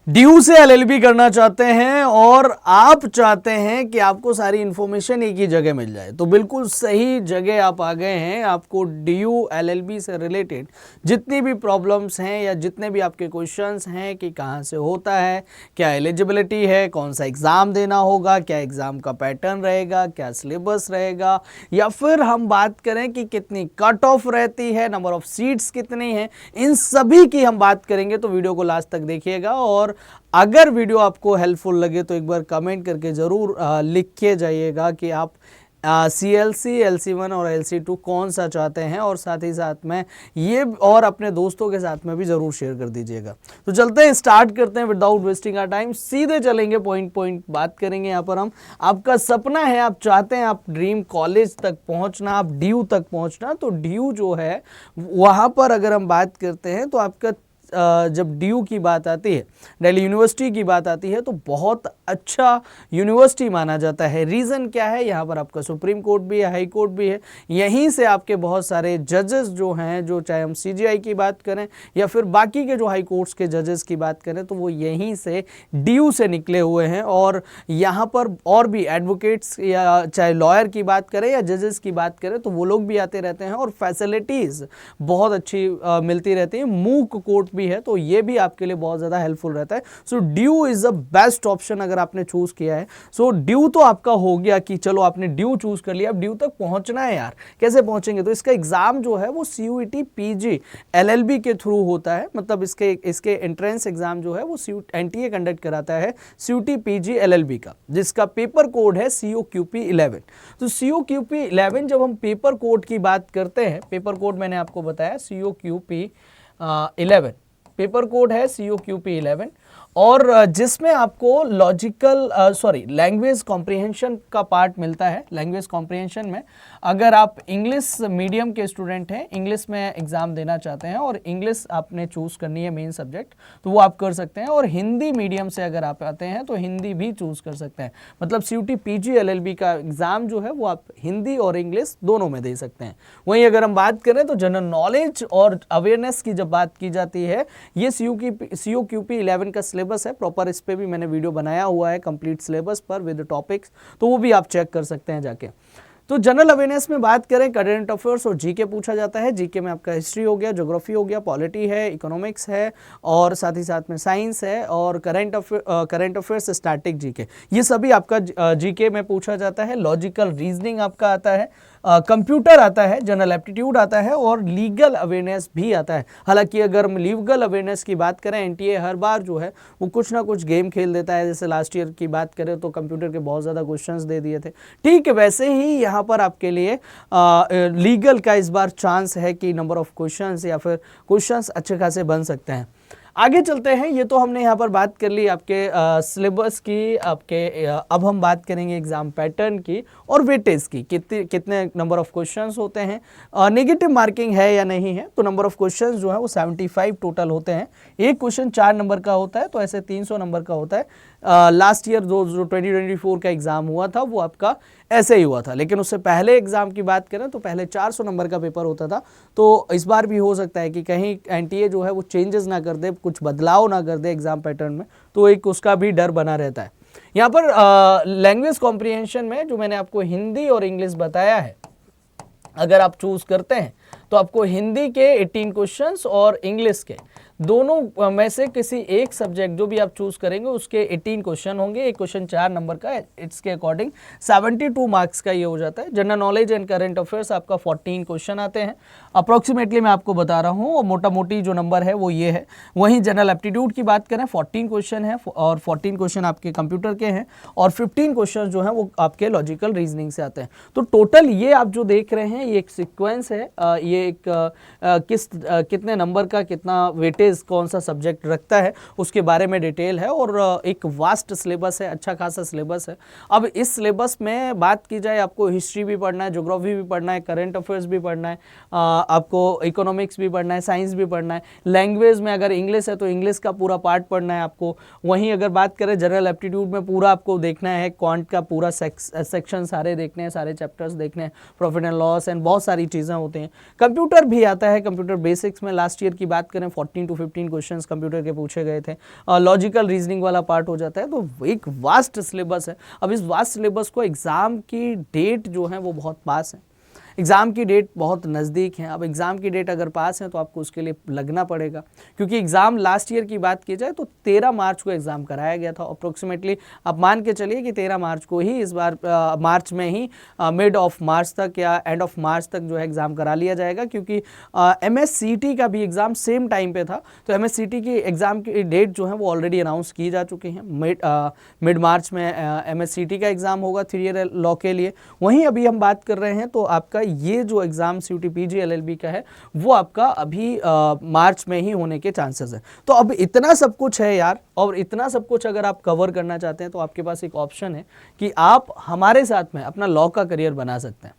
Due से LLB करना चाहते हैं और आप चाहते हैं कि आपको सारी इंफॉर्मेशन एक ही जगह मिल जाए, तो बिल्कुल सही जगह आप आ गए हैं। आपको ड्यू एलएलबी से रिलेटेड जितनी भी प्रॉब्लम्स हैं या जितने भी आपके क्वेश्चंस हैं कि कहाँ से होता है, क्या एलिजिबिलिटी है, कौन सा एग्ज़ाम देना होगा, क्या एग्ज़ाम का पैटर्न रहेगा, क्या सिलेबस रहेगा, या फिर हम बात करें कि कितनी कट ऑफ रहती है, नंबर ऑफ सीट्स कितनी हैं, इन सभी की हम बात करेंगे। तो वीडियो को लास्ट तक देखिएगा और अगर वीडियो आपको हेल्पफुल लगे तो एक बार कमेंट करके ज़रूर लिख के जाइएगा कि आप CLC, LC1 और LC2 कौन सा चाहते हैं, और साथ ही साथ में ये और अपने दोस्तों के साथ में भी ज़रूर शेयर कर दीजिएगा। तो चलते हैं, स्टार्ट करते हैं विदाउट वेस्टिंग आवर टाइम, सीधे चलेंगे, पॉइंट पॉइंट बात करेंगे। यहाँ पर हम, आपका सपना है, आप चाहते हैं आप ड्रीम कॉलेज तक पहुँचना, आप ड्यू तक पहुँचना। तो ड्यू जो है वहाँ पर अगर हम बात करते हैं तो आपका जब ड्यू की बात आती है, दिल्ली यूनिवर्सिटी की बात आती है, तो बहुत अच्छा यूनिवर्सिटी माना जाता है। रीज़न क्या है, यहाँ पर आपका सुप्रीम कोर्ट भी है, हाई कोर्ट भी है, यहीं से आपके बहुत सारे जजेस जो हैं, जो चाहे हम CGI की बात करें या फिर बाकी के जो हाई कोर्ट्स के जजेस की बात करें, तो वो यहीं से ड्यू से निकले हुए हैं। और यहाँ पर और भी एडवोकेट्स या चाहे लॉयर की बात करें या जजेस की बात करें, तो वो लोग भी आते रहते हैं और फैसिलिटीज़ बहुत अच्छी मिलती रहती है। मूक कोर्ट भी है, तो ये भी आपके लिए बहुत ज़्यादा हेल्पफुल रहता है। So due is the best option अगर आपने चूज़ किया है। सो ड्यू तो आपका हो गया कि चलो आपने ड्यू चूज़ कर लिया, अब ड्यू तक पहुंचना है यार, कैसे पहुंचेंगे? तो इसका एग्ज़ाम जो है वो CUET PG LLB के थ्रू होता है। मतलब इसके एंट्रेंस एग्ज़ाम जो है वो NTA कंडक्ट कराता है, CUET PG LLB का, जिसका पेपर कोड है COQP 11। तो COQP 11 जब हम पेपर कोड की बात करते हैं, पेपर कोड मैंने आपको बताया COQP 11 पेपर कोड है, COQP 11, और जिसमें आपको लैंग्वेज कॉम्प्रिहेंशन का पार्ट मिलता है। लैंग्वेज कॉम्प्रिहेंशन में अगर आप इंग्लिश मीडियम के स्टूडेंट हैं, इंग्लिश में एग्ज़ाम देना चाहते हैं और इंग्लिश आपने चूज़ करनी है मेन सब्जेक्ट, तो वो आप कर सकते हैं। और हिंदी मीडियम से अगर आप आते हैं तो हिंदी भी चूज़ कर सकते हैं। मतलब CUET PG LLB का एग्ज़ाम जो है वो आप हिंदी और इंग्लिश दोनों में दे सकते हैं। वहीं अगर हम बात करें तो जनरल नॉलेज और अवेयरनेस की जब बात की जाती है, ये COQP 11 का सिलेबस है प्रॉपर, इस पे भी मैंने वीडियो बनाया हुआ है कंप्लीट सिलेबस पर विद टॉपिक्स, तो वो भी आप चेक कर सकते हैं जाके। तो जनरल अवेयरनेस में बात करें, करंट अफेयर्स और जीके पूछा जाता है। जीके में आपका हिस्ट्री हो गया, ज्योग्राफी हो गया, पॉलिटी है, इकोनॉमिक्स है, और साथ ही साथ में साइंस है, और करंट अफेयर्स, स्टैटिक जीके, ये सभी आपका जीके में पूछा जाता है। लॉजिकल रीजनिंग आपका आता है, कंप्यूटर आता है, जनरल एप्टीट्यूड आता है, और लीगल अवेयरनेस भी आता है। हालांकि अगर हम लीगल अवेयरनेस की बात करें, NTA हर बार जो है वो कुछ ना कुछ गेम खेल देता है। जैसे लास्ट ईयर की बात करें तो कंप्यूटर के बहुत ज़्यादा क्वेश्चंस दे दिए थे। ठीक है, वैसे ही यहाँ पर आपके लिए लीगल का इस बार चांस है कि नंबर ऑफ क्वेश्चंस या फिर क्वेश्चंस अच्छे खासे बन सकते हैं। आगे चलते हैं। ये तो हमने यहाँ पर बात कर ली आपके सिलेबस की, आपके अब हम बात करेंगे एग्जाम पैटर्न की और वेटेज की, कितने नंबर ऑफ क्वेश्चंस होते हैं, नेगेटिव मार्किंग है या नहीं है। तो नंबर ऑफ क्वेश्चंस जो है वो 75 टोटल होते हैं। एक क्वेश्चन 4 नंबर का होता है, तो ऐसे 300 नंबर का होता है। लास्ट ईयर जो 2024 का एग्ज़ाम हुआ था वो आपका ऐसे ही हुआ था, लेकिन उससे पहले एग्ज़ाम की बात करें तो पहले 400 नंबर का पेपर होता था। तो इस बार भी हो सकता है कि कहीं NTA जो है वो चेंजेस ना कर दे, कुछ बदलाव ना कर दे एग्ज़ाम पैटर्न में, तो एक उसका भी डर बना रहता है। यहाँ पर लैंग्वेज कॉम्प्रिहेंशन में जो मैंने आपको हिंदी और इंग्लिश बताया है, अगर आप चूज़ करते हैं तो आपको हिंदी के 18 क्वेश्चंस और इंग्लिश के दोनों में से किसी एक सब्जेक्ट जो भी आप चूज करेंगे उसके 18 क्वेश्चन होंगे। एक क्वेश्चन 4 नंबर का है, इसके अकॉर्डिंग 72 मार्क्स का ये हो जाता है। General knowledge and current affairs आपका 14 क्वेश्चन आते हैं अप्रोक्सीमेटली, मैं आपको बता रहा हूँ, और मोटा मोटी जो नंबर है वो ये है। वहीं जनरल एप्टीट्यूड की बात करें 14 क्वेश्चन है, और 14 क्वेश्चन आपके कंप्यूटर के हैं, और 15 क्वेश्चन जो हैं वो आपके लॉजिकल रीजनिंग से आते हैं। तो टोटल ये आप जो देख रहे हैं ये एक सीक्वेंस है, ये एक कितने नंबर का कितना वेटेज कौन सा सब्जेक्ट रखता है उसके बारे में डिटेल है, और एक वास्ट सिलेबस है, अच्छा खासा सिलेबस है। अब इस सिलेबस में बात की जाए, आपको हिस्ट्री भी पढ़ना है, ज्योग्राफी भी पढ़ना है, करंट अफेयर्स भी पढ़ना है, आपको इकोनॉमिक्स भी पढ़ना है, साइंस भी पढ़ना है। लैंग्वेज में अगर इंग्लिश है तो इंग्लिश का पूरा पार्ट पढ़ना है आपको। वहीं अगर बात करें जनरल एप्टीट्यूड में पूरा आपको देखना है, क्वांट का पूरा सेक्शन सारे देखने हैं, सारे चैप्टर्स देखने हैं, प्रॉफिट एंड लॉस एंड बहुत सारी चीज़ें होती हैं। कंप्यूटर भी आता है, कंप्यूटर बेसिक्स में लास्ट ईयर की बात करें 14 to 15 क्वेश्चंस कंप्यूटर के पूछे गए थे, लॉजिकल रीजनिंग वाला पार्ट हो जाता है। तो एक वास्ट सिलेबस है। अब इस वास्ट सिलेबस को एग्ज़ाम की डेट जो है वो बहुत पास है, एग्ज़ाम की डेट बहुत नज़दीक है। अब एग्ज़ाम की डेट अगर पास है तो आपको उसके लिए लगना पड़ेगा, क्योंकि एग्ज़ाम लास्ट ईयर की बात की जाए तो 13 मार्च को एग्ज़ाम कराया गया था अप्रोक्सीमेटली। आप मान के चलिए कि 13 मार्च को ही इस बार मार्च में ही मिड ऑफ मार्च तक या एंड ऑफ मार्च तक जो है एग्ज़ाम करा लिया जाएगा, क्योंकि MSCT का भी एग्ज़ाम सेम टाइम पे था। तो MSCT की एग्ज़ाम की डेट जो है वो ऑलरेडी अनाउंस की जा चुकी हैं। मिड मार्च में MSCT का एग्ज़ाम होगा 3 ईयर लॉ के लिए। वहीं अभी हम बात कर रहे हैं तो आपका ये जो एग्ज़ाम CUT PG LLB का है वो आपका अभी मार्च में ही होने के चांसेस है। तो अब इतना सब कुछ है यार, और इतना सब कुछ अगर आप कवर करना चाहते हैं तो आपके पास एक ऑप्शन है कि आप हमारे साथ में अपना लॉ का करियर बना सकते हैं।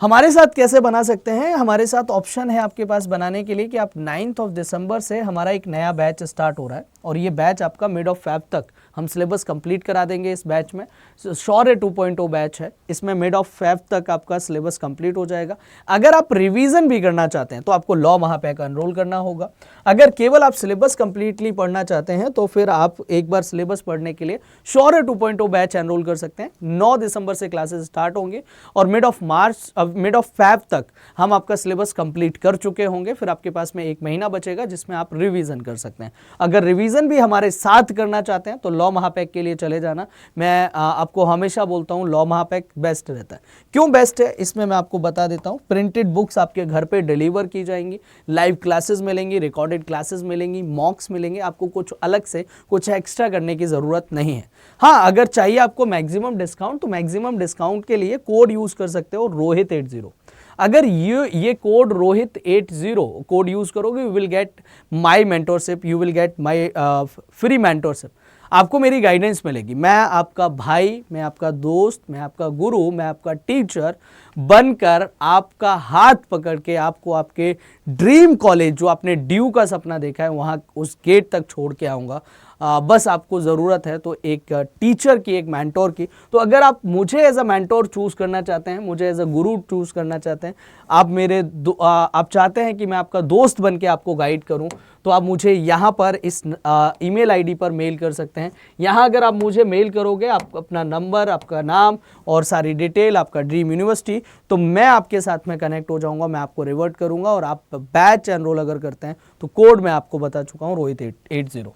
हमारे साथ कैसे बना सकते हैं? हमारे साथ ऑप्शन है आपके पास बनाने के लिए कि आप 9 दिसंबर से हमारा एक नया बैच स्टार्ट हो रहा है, और ये बैच आपका मिड ऑफ फेब तक हम सिलेबस कंप्लीट करा देंगे। इस बैच में शौर्य 2.0 बैच है, इसमें मिड ऑफ फेब तक आपका सिलेबस कंप्लीट हो जाएगा। अगर आप रिवीजन भी करना चाहते हैं तो आपको लॉ महापैक एनरोल करना होगा। अगर केवल आप सिलेबस कंप्लीटली पढ़ना चाहते हैं तो फिर आप एक बार सिलेबस पढ़ने के लिए शौर्य 2.0 बैच एनरोल कर सकते हैं। 9 दिसंबर से क्लासेस स्टार्ट होंगे और मिड ऑफ फेब तक हम आपका सिलेबस कंप्लीट कर चुके होंगे। फिर आपके पास में 1 महीना बचेगा जिसमें आप रिवीजन कर सकते हैं। अगर रिवीजन भी हमारे साथ करना चाहते हैं तो लॉ महापैक के लिए चले जाना। मैं आपको हमेशा बोलता हूं लॉ महापैक बेस्ट रहता है। क्यों बेस्ट है इसमें मैं आपको बता देता हूं। प्रिंटेड बुक्स आपके घर पे डिलीवर की जाएंगी, लाइव क्लासेस मिलेंगी, रिकॉर्डेड क्लासेस मिलेंगी, मॉक्स मिलेंगे। आपको कुछ अलग से कुछ एक्स्ट्रा करने की जरूरत नहीं है। हाँ, अगर चाहिए आपको मैक्सिमम डिस्काउंट तो मैक्सिमम डिस्काउंट के लिए कोड यूज कर सकते हो रोहित80। अगर ये कोड रोहित80 कोड यूज करोगे you will get my mentorship, you will get my free mentorship. आपको मेरी गाइडेंस मिलेगी। मैं आपका भाई, मैं आपका दोस्त, मैं आपका गुरु, मैं आपका टीचर बनकर आपका हाथ पकड़ के आपको आपके ड्रीम कॉलेज जो आपने ड्यू का सपना देखा है वहाँ उस गेट तक छोड़ के आऊँगा। बस आपको ज़रूरत है तो एक टीचर की, एक मेंटोर की। तो अगर आप मुझे एज अ मेंटोर चूज़ करना चाहते हैं, मुझे एज अ गुरु चूज़ करना चाहते हैं, आप चाहते हैं कि मैं आपका दोस्त बन के आपको गाइड करूं, तो आप मुझे यहाँ पर इस ईमेल आईडी पर मेल कर सकते हैं। यहाँ अगर आप मुझे मेल करोगे, आप अपना नंबर, आपका नाम और सारी डिटेल, आपका ड्रीम यूनिवर्सिटी, तो मैं आपके साथ में कनेक्ट हो जाऊँगा, मैं आपको रिवर्ट करूँगा। और आप बैच एनरोल अगर करते हैं तो कोड मैं आपको बता चुका हूँ रोहित80।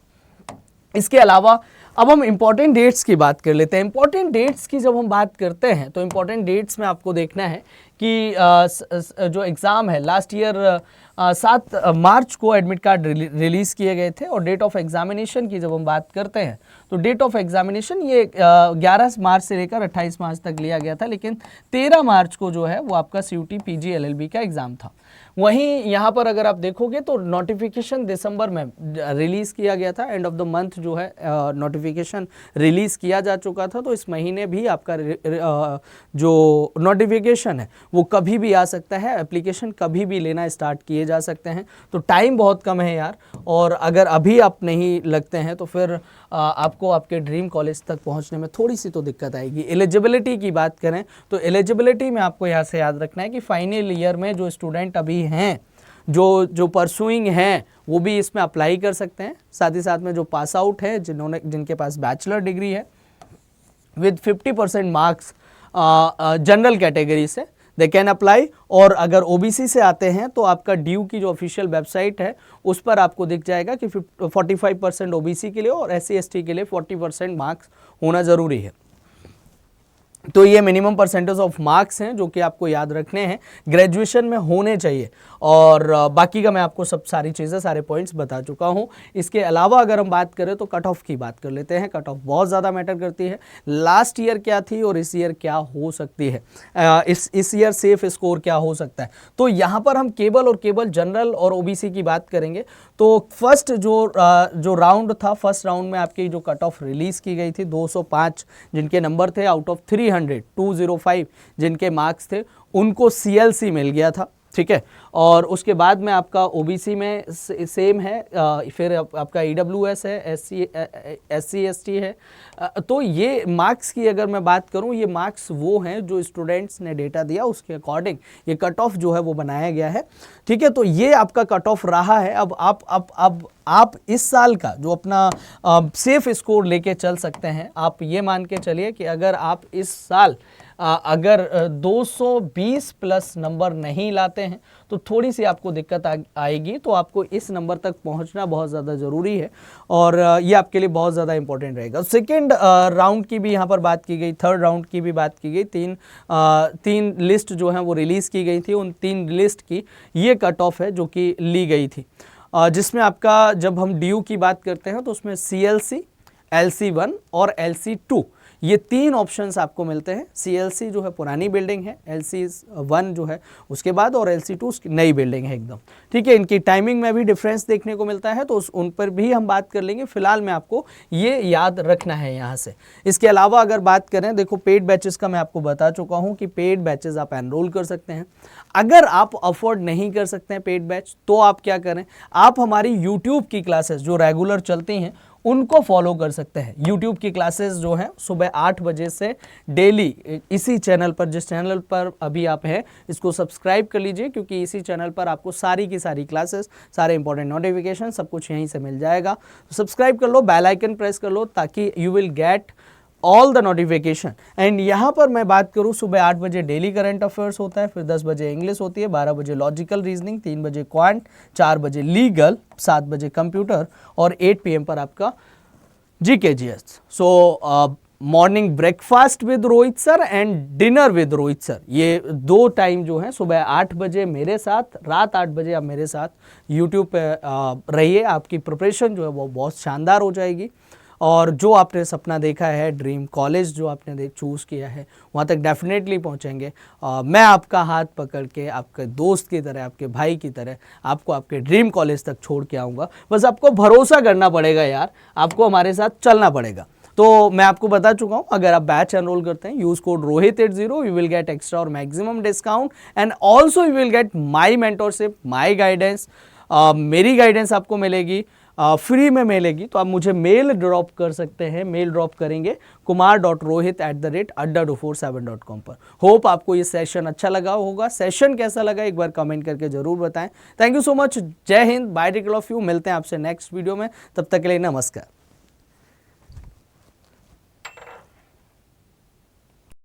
इसके अलावा अब हम इंपॉर्टेंट डेट्स की बात कर लेते हैं। इंपॉर्टेंट डेट्स की जब हम बात करते हैं तो इंपॉर्टेंट डेट्स में आपको देखना है कि जो एग्ज़ाम है लास्ट ईयर 7 मार्च को एडमिट कार्ड रिलीज़ किए गए थे। और डेट ऑफ एग्जामिनेशन की जब हम बात करते हैं तो डेट ऑफ एग्जामिनेशन ये 11 मार्च से लेकर 28 मार्च तक लिया गया था, लेकिन 13 मार्च को जो है वो आपका CUT PG LLB का एग्ज़ाम था। वहीं यहाँ पर अगर आप देखोगे तो नोटिफिकेशन दिसंबर में रिलीज़ किया गया था, एंड ऑफ द मंथ जो है नोटिफिकेशन रिलीज़ किया जा चुका था। तो इस महीने भी आपका जो नोटिफिकेशन है वो कभी भी आ सकता है, एप्लीकेशन कभी भी लेना स्टार्ट किए जा सकते हैं। तो टाइम बहुत कम है यार, और अगर अभी आप नहीं लगते हैं तो फिर आपको आपके ड्रीम कॉलेज तक पहुंचने में थोड़ी सी तो दिक्कत आएगी। एलिजिबिलिटी की बात करें तो एलिजिबिलिटी में आपको यहाँ से याद रखना है कि फाइनल ईयर में जो स्टूडेंट अभी हैं, जो परसुइंग हैं, वो भी इसमें अप्लाई कर सकते हैं। साथ ही साथ में जो पास आउट है, जिनके पास बैचलर डिग्री है विद 50% मार्क्स जनरल कैटेगरी से, दे कैन अप्लाई। और अगर OBC से आते हैं तो आपका ड्यू की जो ऑफिशियल वेबसाइट है उस पर आपको दिख जाएगा कि 45% OBC के लिए और SC ST के लिए 40% मार्क्स होना ज़रूरी है। तो ये मिनिमम परसेंटेज ऑफ मार्क्स हैं जो कि आपको याद रखने हैं, ग्रेजुएशन में होने चाहिए। और बाकी का मैं आपको सब सारी चीज़ें, सारे पॉइंट्स बता चुका हूँ। इसके अलावा अगर हम बात करें तो कट ऑफ की बात कर लेते हैं। कट ऑफ बहुत ज़्यादा मैटर करती है। लास्ट ईयर क्या थी और इस ईयर क्या हो सकती है, इस ईयर सेफ स्कोर क्या हो सकता है। तो यहाँ पर हम केवल और केवल जनरल और OBC की बात करेंगे। तो फर्स्ट जो राउंड था, फर्स्ट राउंड में आपकी जो कट ऑफ रिलीज़ की गई थी 205 जिनके नंबर थे आउट ऑफ 300, 205 जिनके मार्क्स थे, उनको CLC मिल गया था। ठीक है। और उसके बाद में आपका ओबीसी में सेम है, फिर आपका ईडब्ल्यूएस है, एससी एसटी है। तो ये मार्क्स की अगर मैं बात करूं, ये मार्क्स वो हैं जो स्टूडेंट्स ने डेटा दिया उसके अकॉर्डिंग ये कट ऑफ जो है वो बनाया गया है। ठीक है, तो ये आपका कट ऑफ रहा है। अब आप इस साल का जो अपना सेफ स्कोर लेके चल सकते हैं, आप ये मान के चलिए कि अगर आप इस साल अगर 220 प्लस नंबर नहीं लाते हैं तो थोड़ी सी आपको दिक्कत आएगी। तो आपको इस नंबर तक पहुंचना बहुत ज़्यादा ज़रूरी है और ये आपके लिए बहुत ज़्यादा इंपॉर्टेंट रहेगा। सेकेंड राउंड की भी यहाँ पर बात की गई, थर्ड राउंड की भी बात की गई। तीन लिस्ट जो हैं वो रिलीज़ की गई थी। उन 3 लिस्ट की ये कट ऑफ है जो कि ली गई थी, जिसमें आपका जब हम DU की बात करते हैं तो उसमें CLC, LC1 और LC2 ये 3 ऑप्शंस आपको मिलते हैं। CLC जो है पुरानी बिल्डिंग है, LC1 जो है उसके बाद, और LC2 उसकी नई बिल्डिंग है एकदम। ठीक है, इनकी टाइमिंग में भी डिफरेंस देखने को मिलता है, तो उन पर भी हम बात कर लेंगे। फिलहाल में आपको ये याद रखना है यहाँ से। इसके अलावा अगर बात करें, देखो पेड बैचेस का मैं आपको बता चुका हूँ कि पेड बैचेस आप एनरोल कर सकते हैं। अगर आप अफोर्ड नहीं कर सकते हैं पेड बैच, तो आप क्या करें, आप हमारी यूट्यूब की क्लासेस जो रेगुलर चलती हैं उनको फॉलो कर सकते हैं। यूट्यूब की क्लासेस जो हैं सुबह 8 बजे से डेली इसी चैनल पर, जिस चैनल पर अभी आप हैं इसको सब्सक्राइब कर लीजिए, क्योंकि इसी चैनल पर आपको सारी की सारी क्लासेस, सारे इंपॉर्टेंट नोटिफिकेशन सब कुछ यहीं से मिल जाएगा। तो सब्सक्राइब कर लो, बेल आइकन प्रेस कर लो, ताकि you will get all the notification. And यहाँ पर मैं बात करूँ, सुबह 8 बजे डेली करंट अफेयर्स होता है, फिर 10 बजे इंग्लिश होती है, 12 बजे लॉजिकल रीजनिंग, 3 बजे क्वांट, 4 बजे लीगल, 7 बजे कंप्यूटर और 8 PM पर आपका GKGS। So morning breakfast with Rohit sir and dinner with Rohit sir, ये 2 टाइम जो है सुबह 8 बजे मेरे साथ, रात 8 बजे आप मेरे साथ यूट्यूब पे रहिए। आपकी प्रिपरेशन जो है वो बहुत शानदार हो जाएगी और जो आपने सपना देखा है, ड्रीम कॉलेज जो आपने चूज़ किया है, वहाँ तक डेफिनेटली पहुँचेंगे। मैं आपका हाथ पकड़ के, आपके दोस्त की तरह, आपके भाई की तरह आपको आपके ड्रीम कॉलेज तक छोड़ के आऊँगा। बस आपको भरोसा करना पड़ेगा यार, आपको हमारे साथ चलना पड़ेगा। तो मैं आपको बता चुका हूँ, अगर आप बैच एनरोल करते हैं, यूज कोड रोहित80, यू विल गेट एक्स्ट्रा और maximum discount and also you will get my mentorship, my guidance. मेरी गाइडेंस आपको मिलेगी, फ्री में मिलेगी। तो आप मुझे मेल ड्रॉप कर सकते हैं, मेल ड्रॉप करेंगे kumar.rohit@adda247.com पर। होप आपको ये सेशन अच्छा लगा होगा। सेशन कैसा लगा एक बार कमेंट करके जरूर बताएं। Thank you so much, Jai Hind, bye take care of you. मिलते हैं आपसे नेक्स्ट वीडियो में, तब तक के लिए नमस्कार।